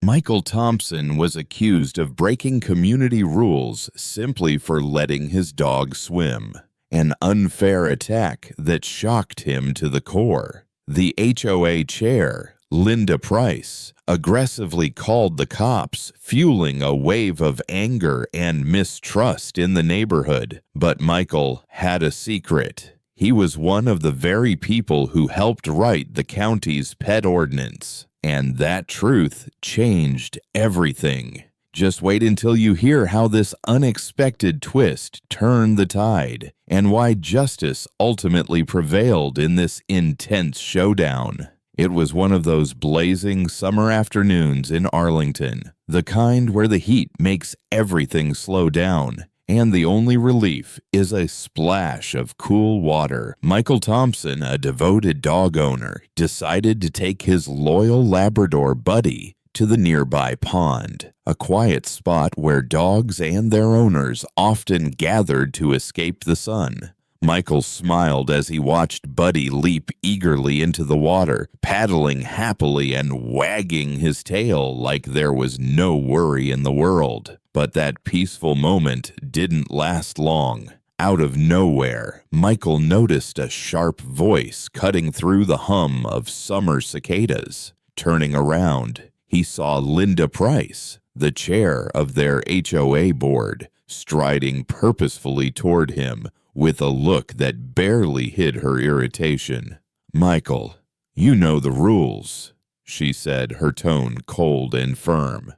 Michael Thompson was accused of breaking community rules simply for letting his dog swim, an unfair attack that shocked him to the core. The HOA chair, Linda Price, aggressively called the cops, fueling a wave of anger and mistrust in the neighborhood. But Michael had a secret. He was one of the very people who helped write the county's pet ordinance. And that truth changed everything. Just wait until you hear how this unexpected twist turned the tide and why justice ultimately prevailed in this intense showdown. It was one of those blazing summer afternoons in Arlington, the kind where the heat makes everything slow down, and the only relief is a splash of cool water. Michael Thompson, a devoted dog owner, decided to take his loyal Labrador Buddy to the nearby pond, a quiet spot where dogs and their owners often gathered to escape the sun. Michael smiled as he watched Buddy leap eagerly into the water, paddling happily and wagging his tail like there was no worry in the world. But that peaceful moment didn't last long. Out of nowhere, Michael noticed a sharp voice cutting through the hum of summer cicadas. Turning around, he saw Linda Price, the chair of their HOA board, striding purposefully toward him with a look that barely hid her irritation. "Michael, you know the rules," she said, her tone cold and firm.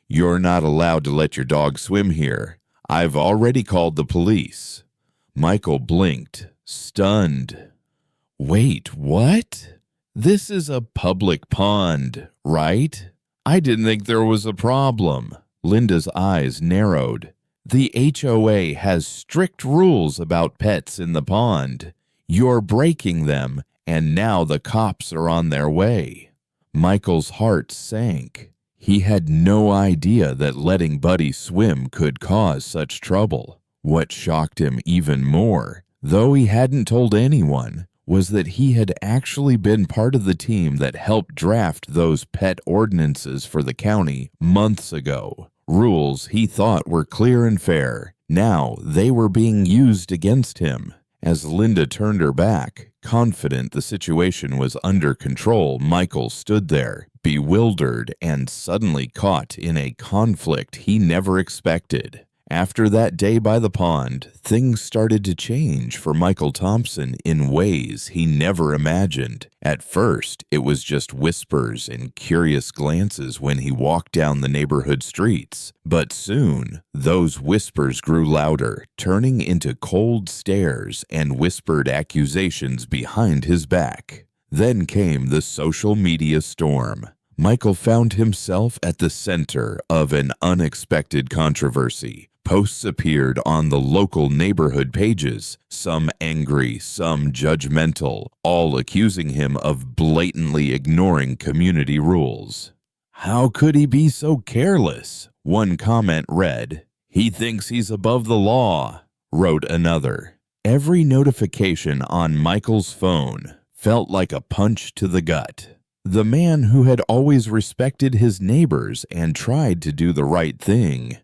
"You're not allowed to let your dog swim here. I've already called the police." Michael blinked, stunned. "Wait, what? This is a public pond, right? I didn't think there was a problem." Linda's eyes narrowed. "The HOA has strict rules about pets in the pond. You're breaking them, and now the cops are on their way." Michael's heart sank. He had no idea that letting Buddy swim could cause such trouble. What shocked him even more, though he hadn't told anyone, was that he had actually been part of the team that helped draft those pet ordinances for the county months ago. Rules he thought were clear and fair. Now they were being used against him. As Linda turned her back, confident the situation was under control, Michael stood there, bewildered and suddenly caught in a conflict he never expected. After that day by the pond, things started to change for Michael Thompson in ways he never imagined. At first, it was just whispers and curious glances when he walked down the neighborhood streets. But soon, those whispers grew louder, turning into cold stares and whispered accusations behind his back. Then came the social media storm. Michael found himself at the center of an unexpected controversy. Posts appeared on the local neighborhood pages, some angry, some judgmental, all accusing him of blatantly ignoring community rules. "How could he be so careless?" one comment read. "He thinks he's above the law," wrote another. Every notification on Michael's phone felt like a punch to the gut. The man who had always respected his neighbors and tried to do the right thing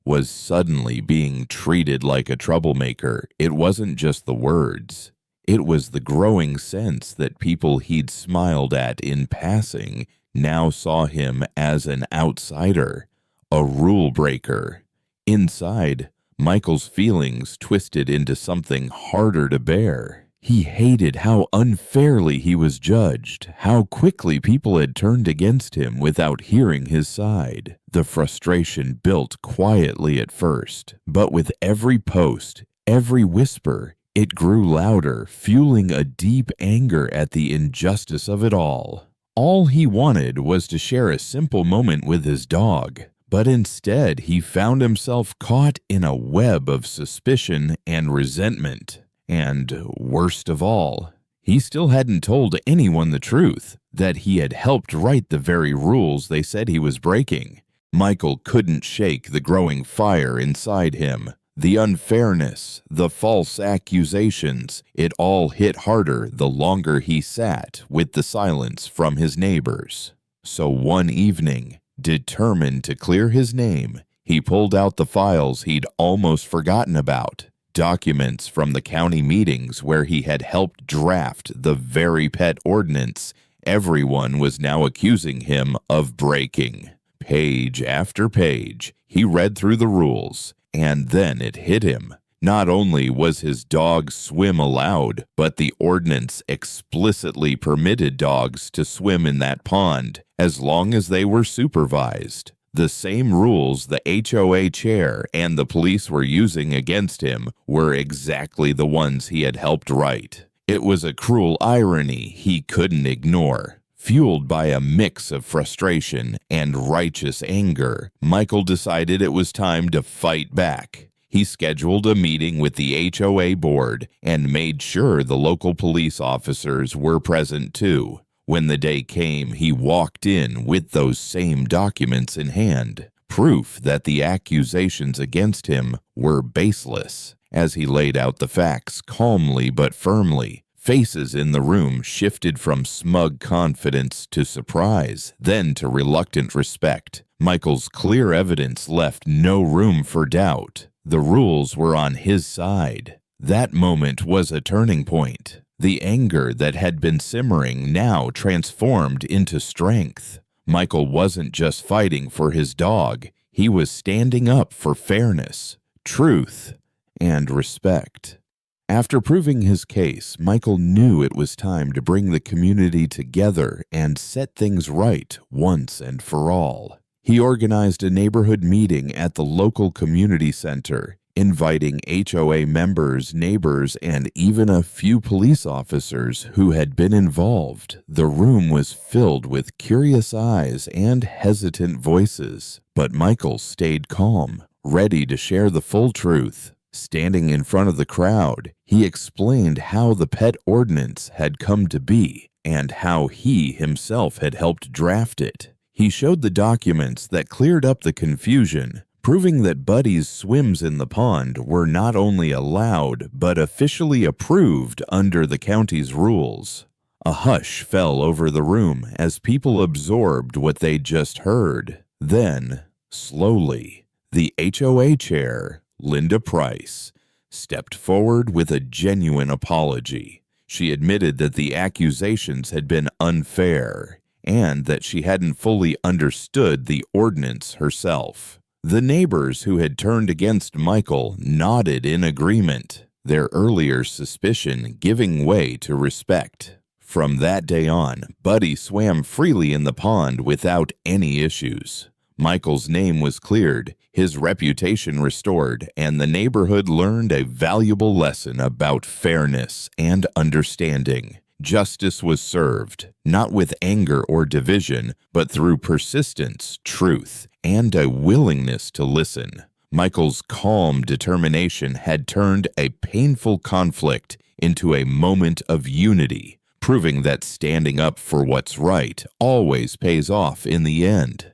was suddenly being treated like a troublemaker. It wasn't just the words. It was the growing sense that people he'd smiled at in passing now saw him as an outsider, a rule breaker. Inside, Michael's feelings twisted into something harder to bear. He hated how unfairly he was judged, how quickly people had turned against him without hearing his side. The frustration built quietly at first, but with every post, every whisper, it grew louder, fueling a deep anger at the injustice of it all. All he wanted was to share a simple moment with his dog, but instead he found himself caught in a web of suspicion and resentment. And worst of all, he still hadn't told anyone the truth, that he had helped write the very rules they said he was breaking. Michael couldn't shake the growing fire inside him. The unfairness, the false accusations, it all hit harder the longer he sat with the silence from his neighbors. So one evening, Determined to clear his name, he pulled out the files he'd almost forgotten about, documents from the county meetings where he had helped draft the very pet ordinance everyone was now accusing him of breaking. Page after page, he read through the rules, and then it hit him. Not only was his dog swim allowed, but the ordinance explicitly permitted dogs to swim in that pond as long as they were supervised. The same rules the HOA chair and the police were using against him were exactly the ones he had helped write. It was a cruel irony he couldn't ignore. Fueled by a mix of frustration and righteous anger, Michael decided it was time to fight back. He scheduled a meeting with the HOA board and made sure the local police officers were present too. When the day came, he walked in with those same documents in hand, proof that the accusations against him were baseless. As he laid out the facts calmly but firmly, faces in the room shifted from smug confidence to surprise, then to reluctant respect. Michael's clear evidence left no room for doubt. The rules were on his side. That moment was a turning point. The anger that had been simmering now transformed into strength. Michael wasn't just fighting for his dog. He was standing up for fairness, truth, and respect. After proving his case, Michael knew it was time to bring the community together and set things right once and for all. He organized a neighborhood meeting at the local community center, inviting HOA members, neighbors, and even a few police officers who had been involved. The room was filled with curious eyes and hesitant voices, but Michael stayed calm, ready to share the full truth. Standing in front of the crowd, he explained how the pet ordinance had come to be and how he himself had helped draft it. He showed the documents that cleared up the confusion, proving that Buddy's swims in the pond were not only allowed but officially approved under the county's rules. A hush fell over the room as people absorbed what they'd just heard. Then, slowly, the HOA chair, Linda Price, stepped forward with a genuine apology. She admitted that the accusations had been unfair and that she hadn't fully understood the ordinance herself. The neighbors who had turned against Michael nodded in agreement, their earlier suspicion giving way to respect. From that day on, Buddy swam freely in the pond without any issues. Michael's name was cleared, his reputation restored, and the neighborhood learned a valuable lesson about fairness and understanding. Justice was served, not with anger or division, but through persistence, truth, and a willingness to listen. Michael's calm determination had turned a painful conflict into a moment of unity, proving that standing up for what's right always pays off in the end.